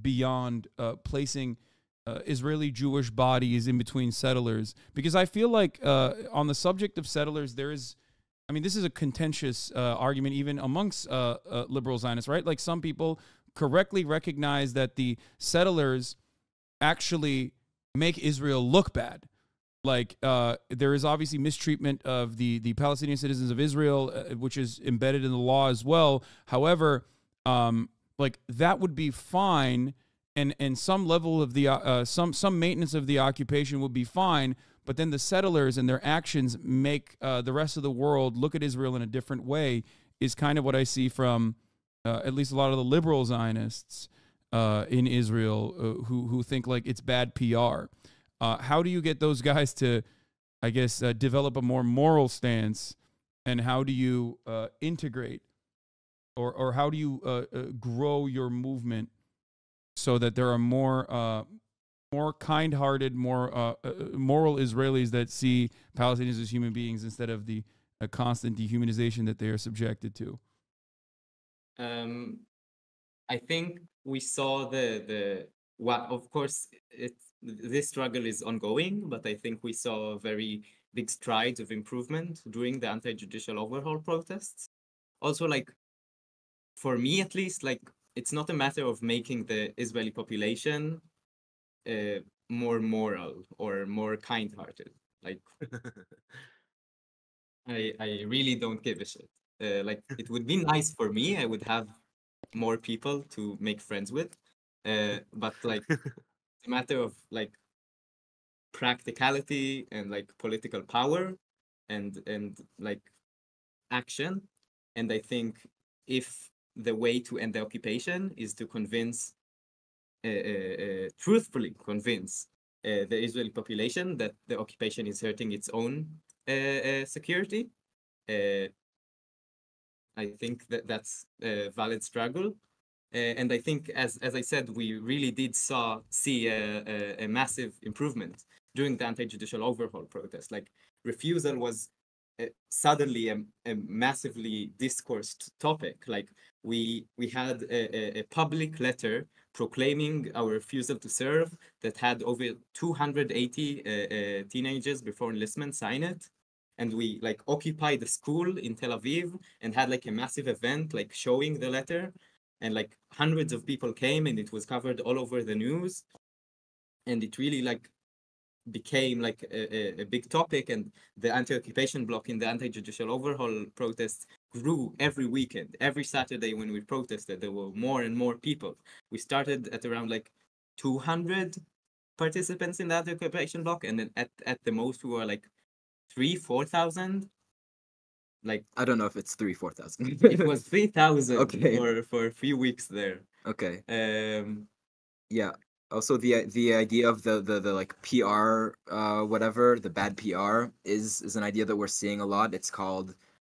beyond placing Israeli Jewish bodies in between settlers? Because I feel like on the subject of settlers, this is a contentious argument even amongst liberal Zionists, right? Like, some people correctly recognize that the settlers actually make Israel look bad. Like, there is obviously mistreatment of the Palestinian citizens of Israel, which is embedded in the law as well. However, like, that would be fine, and some level of the some maintenance of the occupation would be fine. But then the settlers and their actions make the rest of the world look at Israel in a different way, is kind of what I see from at least a lot of the liberal Zionists in Israel who think like it's bad PR. How do you get those guys to, I guess, develop a more moral stance, and how do you integrate, or how do you grow your movement so that there are more kind-hearted, more moral Israelis that see Palestinians as human beings instead of the constant dehumanization that they are subjected to? I think we saw of course, this struggle is ongoing, but I think we saw very big strides of improvement during the anti-judicial overhaul protests. Also, like, for me at least, like, it's not a matter of making the Israeli population more moral or more kind-hearted. Like, I really don't give a shit. Like, it would be nice for me. I would have more people to make friends with. But like, it's a matter of like practicality and like political power and like action. And I think if the way to end the occupation is to truthfully convince the Israeli population that the occupation is hurting its own security, I think that's a valid struggle. And I think, as I said, we really did see a massive improvement during the anti-judicial overhaul protest. Like, refusal was suddenly a massively discoursed topic. Like, we had a public letter proclaiming our refusal to serve that had over 280 teenagers before enlistment sign it. And we like occupied the school in Tel Aviv and had like a massive event like showing the letter, and like hundreds of people came and it was covered all over the news, and it really like became like a big topic. And the anti-occupation bloc in the anti-judicial overhaul protests grew every weekend. Every Saturday when we protested, there were more and more people. We started at around like 200 participants in the anti-occupation bloc, and then at the most we were like 3,000-4,000. Like, I don't know if it's 3,000-4,000. it was 3,000 Okay. for a few weeks there. Okay. Yeah. Also, the idea of the like PR, whatever, the bad PR is an idea that we're seeing a lot.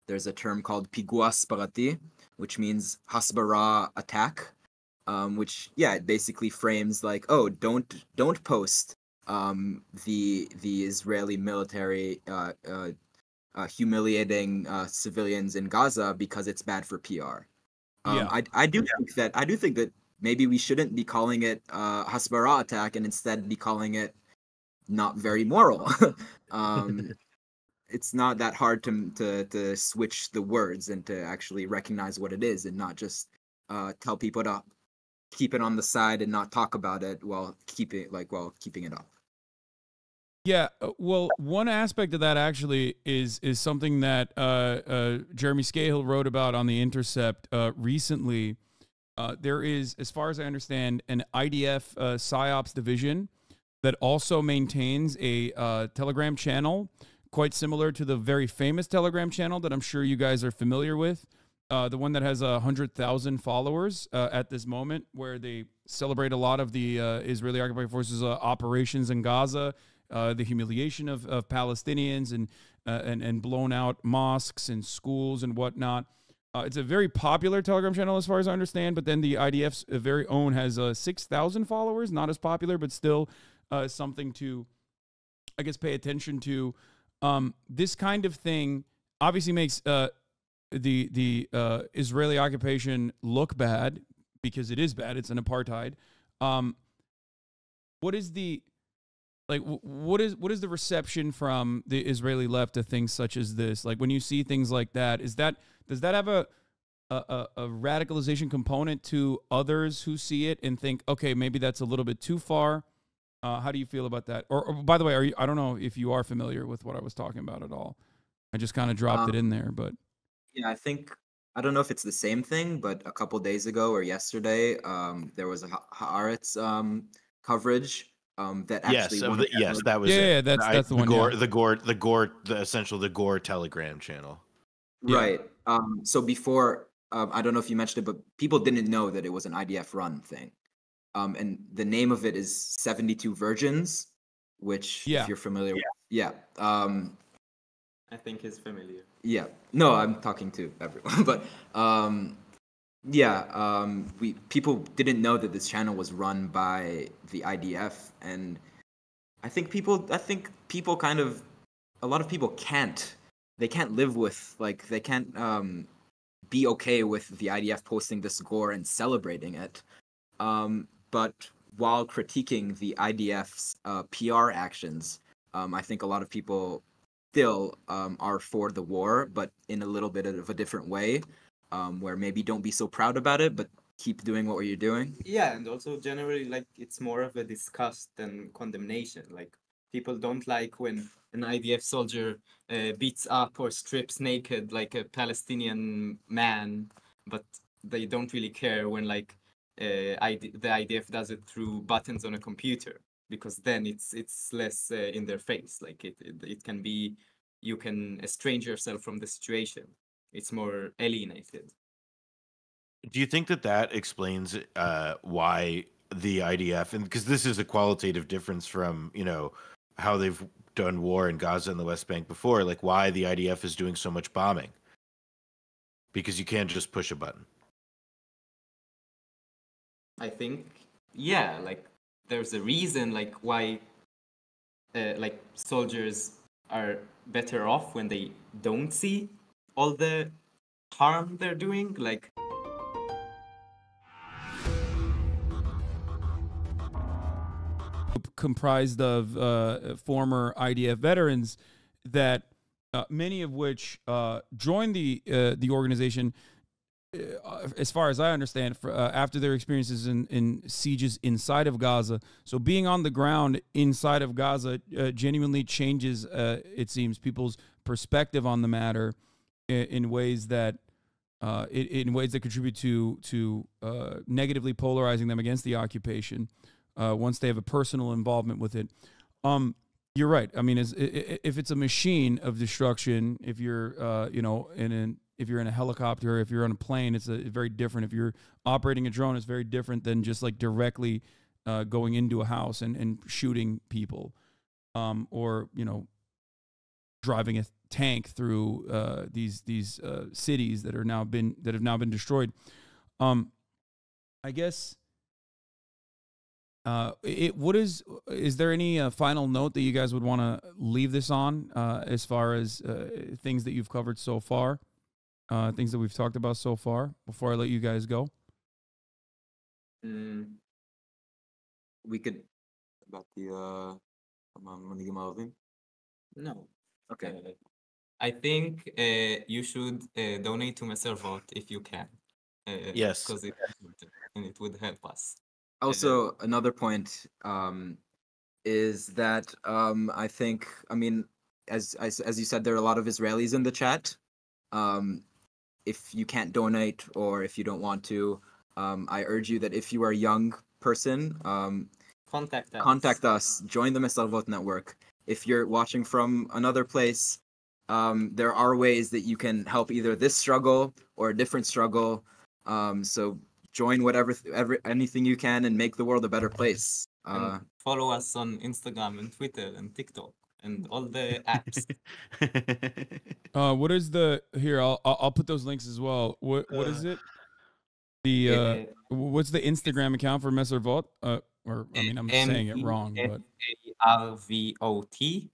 There's a term called pigua asparati, which means hasbara attack, which, yeah, it basically frames like, oh, don't post the Israeli military humiliating civilians in Gaza because it's bad for PR. I do think that maybe we shouldn't be calling it Hasbara attack and instead be calling it not very moral. It's not that hard to switch the words and to actually recognize what it is and not just tell people to keep it on the side and not talk about it while keeping it up. Yeah, well, one aspect of that actually is something that Jeremy Scahill wrote about on The Intercept recently. There is, as far as I understand, an IDF PsyOps division that also maintains a Telegram channel, quite similar to the very famous Telegram channel that I'm sure you guys are familiar with. The one that has 100,000 followers at this moment, where they celebrate a lot of the Israeli occupied forces operations in Gaza, the humiliation of Palestinians and blown out mosques and schools and whatnot. It's a very popular Telegram channel as far as I understand, but then the IDF's very own has 6,000 followers, not as popular, but still something to, I guess, pay attention to. This kind of thing obviously makes the Israeli occupation look bad, because it is bad. It's an apartheid. What is the what is the reception from the Israeli left to things such as this? Like, when you see things like that, does that have a radicalization component to others who see it and think, okay, maybe that's a little bit too far? How do you feel about that? Or by the way, I don't know if you are familiar with what I was talking about at all. I just kind of dropped it in there, but yeah, I don't know if it's the same thing, but a couple days ago or yesterday, there was a Haaretz coverage that actually that was it. That's the one. The Gore Telegram channel. Right. So before, I don't know if you mentioned it, but people didn't know that it was an IDF run thing. And the name of it is 72 Virgins, which, if you're familiar with, I think he's familiar. Yeah. No, I'm talking to everyone, but people didn't know that this channel was run by the IDF, and I think people kind of, a lot of people can't live with, like, they can't be okay with the IDF posting this gore and celebrating it. But while critiquing the IDF's PR actions, I think a lot of people still are for the war, but in a little bit of a different way, where maybe don't be so proud about it, but keep doing what you're doing. Yeah, and also generally, like, it's more of a disgust than condemnation. Like, people don't like when an IDF soldier beats up or strips naked like a Palestinian man, but they don't really care when, like, the IDF does it through buttons on a computer, because then it's less in their face. Like, it can be, you can estrange yourself from the situation. It's more alienated. Do you think that explains why the IDF, and because this is a qualitative difference from, how they've done war in Gaza and the West Bank before, like, why the IDF is doing so much bombing? Because you can't just push a button. I think, yeah, like, there's a reason, like, why like, soldiers are better off when they don't see all the harm they're doing. Like, comprised of former IDF veterans, that many of which joined the organization, as far as I understand, after their experiences in sieges inside of Gaza. So being on the ground inside of Gaza genuinely changes, it seems, people's perspective on the matter in ways that contribute to negatively polarizing them against the occupation once they have a personal involvement with it. You're right. I mean, if it's a machine of destruction, if you're if you're in a helicopter, if you're on a plane, it's very different. If you're operating a drone, it's very different than just, like, directly going into a house and shooting people, or driving a tank through these cities that have now been destroyed. I guess. Is there any final note that you guys would want to leave this on, as far as things that you've covered so far, things that we've talked about so far, before I let you guys go? We could, about the no. Okay. I think you should donate to Messervot if you can. Yes, because it would help us. Also, another point, is that I think, I mean, as you said, there are a lot of Israelis in the chat. If you can't donate or if you don't want to, I urge you that if you are a young person, contact us, join the Mesarvot network. If you're watching from another place, there are ways that you can help either this struggle or a different struggle. So join anything you can and make the world a better place. And follow us on Instagram and Twitter and TikTok and all the apps. What is the here? I'll put those links as well. What is it? The what's the Instagram account for Mesarvot? Or I mean, I'm saying it wrong, but MESARVOT.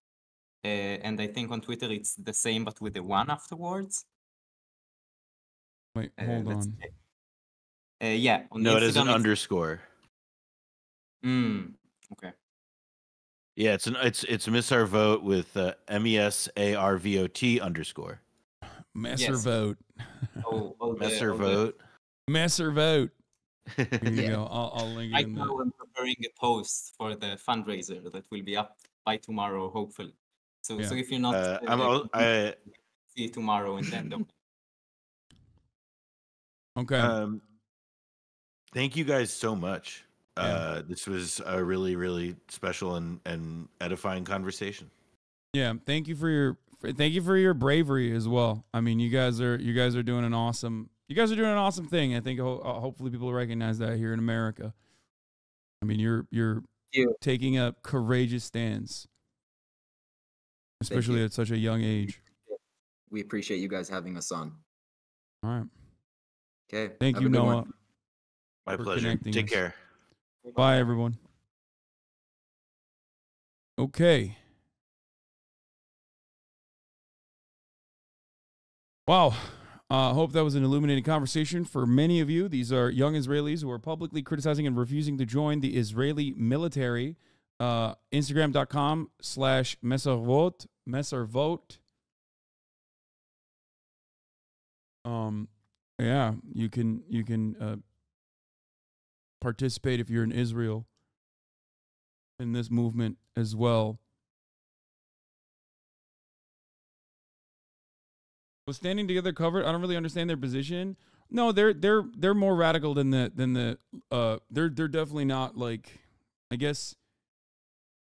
And I think on Twitter it's the same but with the one afterwards. Wait, hold on. Yeah. No, it is an underscore. Okay. Yeah, it's Mesarvot with MESARVOT underscore. Mesarvot. Mesarvot. Mesarvot. Here you go. I'll link it Right in now I'm preparing a post for the fundraiser that will be up by tomorrow, hopefully. So if you're not, see you tomorrow and then don't. Okay. Thank you guys so much. This was a really, really special and edifying conversation. Yeah, thank you for your bravery as well. I mean, you guys are doing an awesome thing. I think hopefully people recognize that here in America. I mean, you're taking a courageous stance, especially at such a young age. We appreciate you guys having us on. All right. Okay. Thank you, Noah. My pleasure. Take care. Bye, everyone. Okay. Wow. Hope that was an illuminating conversation for many of you. These are young Israelis who are publicly criticizing and refusing to join the Israeli military. Instagram.com/Mesarvot. Mesarvot. Yeah, you can participate if you're in Israel in this movement as well. Was Standing Together covered? I don't really understand their position. No, they're more radical than the they're definitely not, like, I guess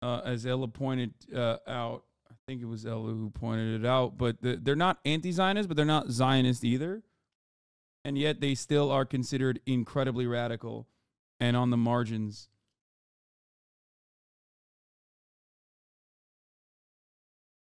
as Ella pointed out, I think it was Ella who pointed it out, but they're not anti-Zionist, but they're not Zionist either. And yet they still are considered incredibly radical and on the margins